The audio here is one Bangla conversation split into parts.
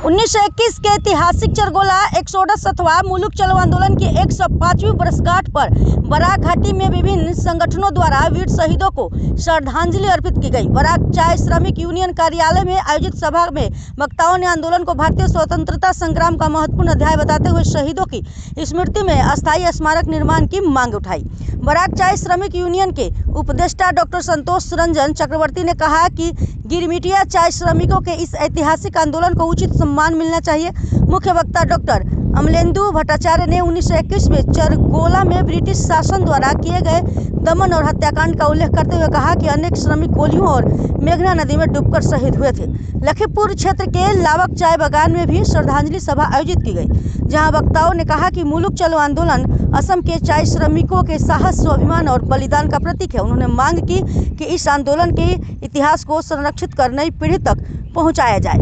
1921 के ऐतिहासिक चरगोला 168वां मुलुक चलो आंदोलन की 105वीं वर्षगांठ पर बराक घाटी में विभिन्न संगठनों द्वारा वीर शहीदों को श्रद्धांजलि अर्पित की गई। बराक चाय श्रमिक यूनियन कार्यालय में आयोजित सभा में वक्ताओं ने आंदोलन को भारतीय स्वतंत्रता संग्राम का महत्वपूर्ण अध्याय बताते हुए शहीदों की स्मृति में अस्थायी स्मारक निर्माण की मांग उठाई। बराक चाय श्रमिक यूनियन के उपदेष्टा डॉक्टर संतोष रंजन चक्रवर्ती ने कहा कि गिरमिटिया चाय श्रमिकों के इस ऐतिहासिक आंदोलन को उचित सम्मान मिलना चाहिए। मुख्य वक्ता डॉक्टर अमलेंदु भट्टाचार्य ने 1921 में चरगोला में ब्रिटिश शासन द्वारा किए गए दमन और हत्याकांड का उल्लेख करते हुए कहा कि अनेक श्रमिक गोलियों और मेघना नदी में डूबकर शहीद हुए थे। लखीमपुर क्षेत्र के लावक चाय बागान में भी श्रद्धांजलि सभा आयोजित की गई, जहां वक्ताओं ने कहा कि मुलुक चलो आंदोलन असम के चाय श्रमिकों के साहस, स्वाभिमान और बलिदान का प्रतीक है। उन्होंने मांग की कि इस आंदोलन के इतिहास को संरक्षित कर नई पीढ़ी तक पहुंचाया जाए।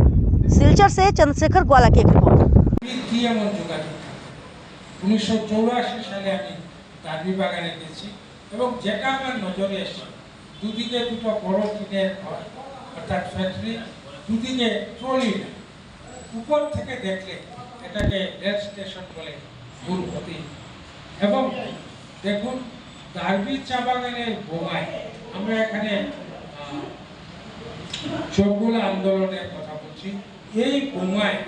सिलचर से चंद्रशेखर ग्वाला की एक रिपोर्ट। 1984 সালে আমি গার্বি বাগানে গেছি এবং যেটা আমার নজরে এসেছে, দুদিকে দুটো বড় টিনের ঘর অর্থাৎ ফ্যাক্টরি, দুদিকে ট্রলি, উপর থেকে দেখলে এটাকে রেল স্টেশন বলে ভুল হতেই। এবং দেখুন, গার্বি চা বাগানের বোমায় আমরা এখানে চরগোলা আন্দোলনের কথা বলছি, এই বোমায়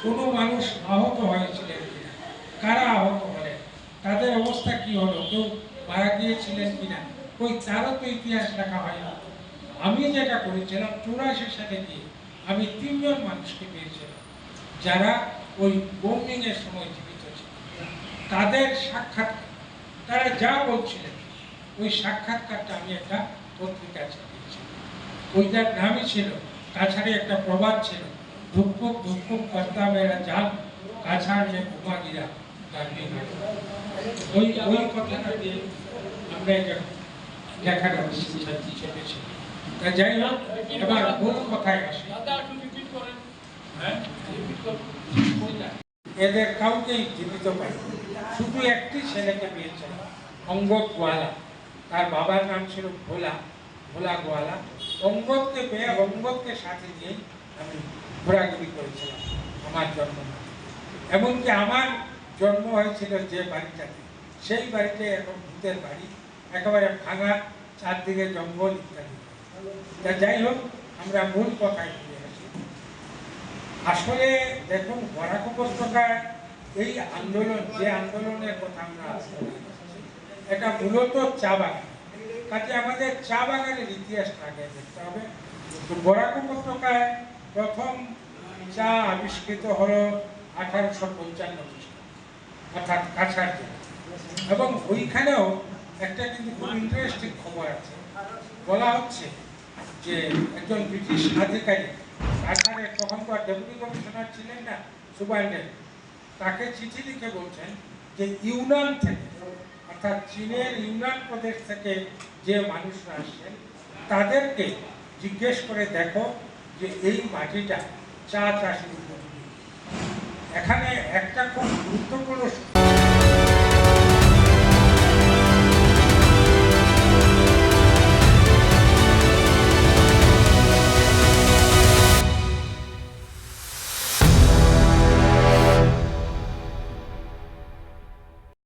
কোনো মানুষ আহত হয়েছিলেন কিনা, কারা আহত হলেন, তাদের অবস্থা কি হলো, কেউ মারা গিয়েছিলেন কিনা, ওই তারও তো ইতিহাস লেখা হয় না। আমি যেটা করেছিলাম 84 সালে গিয়ে আমি 3 জন মানুষকে পেয়েছিলাম যারা ওই বোমিং এর সময় জীবিত ছিল। তাদের সাক্ষাৎ, তারা যা বলছিলেন ওই সাক্ষাৎকারটা আমি একটা পত্রিকা ছাপিয়েছি। ওইটার নামই ছিল, কাছাড়ে একটা প্রবাদ ছিল, ধুকপুক ধুকপুক করতা মেরা জান, কাছাড় মে ঘুমা গিরা গার্বি। ওই কথাটা দিয়ে আমরা এটা লেখাটা চেপেছি। তা যাই হোক, এবার মূল কথায় আসি। এদের কাউকেই জীবিত পাই, শুধু একটি ছেলেকে পেয়েছিল, অঙ্গদ গোয়ালা। তার বাবার নাম ছিল ভোলা গোয়ালা। অঙ্গদকে পেয়ে অঙ্গদকে সাথে নিয়ে আমি ঘোরাঘুরি করেছিলাম আমার জন্ম। এমনকি আমার জন্ম হয়েছিল যে বাড়িটাতে, সেই বাড়িতে এখন ভূতের বাড়ি, একেবারে ভাঙা, চারদিকে জঙ্গল ইত্যাদি। তা যাই হোক, আমরা মূল কথায় ফিরে আসি। আসলে দেখুন, বরাক উপত্যকায় এই আন্দোলন, যে আন্দোলনের কথা আমরা এটা মূলত চা বাগান। কাজে আমাদের চা বাগানের ইতিহাসটা আগে দেখতে হবে। বরাক উপত্যকায় প্রথম চা আবিষ্কৃত হলো 1855 খ্রিস্টাব্দে, অর্থাৎ কাছাড় জেলা। এবং ওইখানেও একটা কিন্তু খুব ইন্টারেস্টিং খবর আছে। বলা হচ্ছে যে একজন ব্রিটিশ আধিকারিক কাছাড়ের তখনকার ডেপুটি কমিশনার ছিলেন না, সুপারিনটেন্ডেন্ট, তাকে চিঠি লিখে বলছেন যে ইউনান থেকে, অর্থাৎ চীনের ইউনান প্রদেশ থেকে যে মানুষরা আসছেন তাদেরকে জিজ্ঞেস করে দেখো যে এই মাটিটা চা চাষের উপযোগী। এখানে একটা খুব গুরুত্বপূর্ণ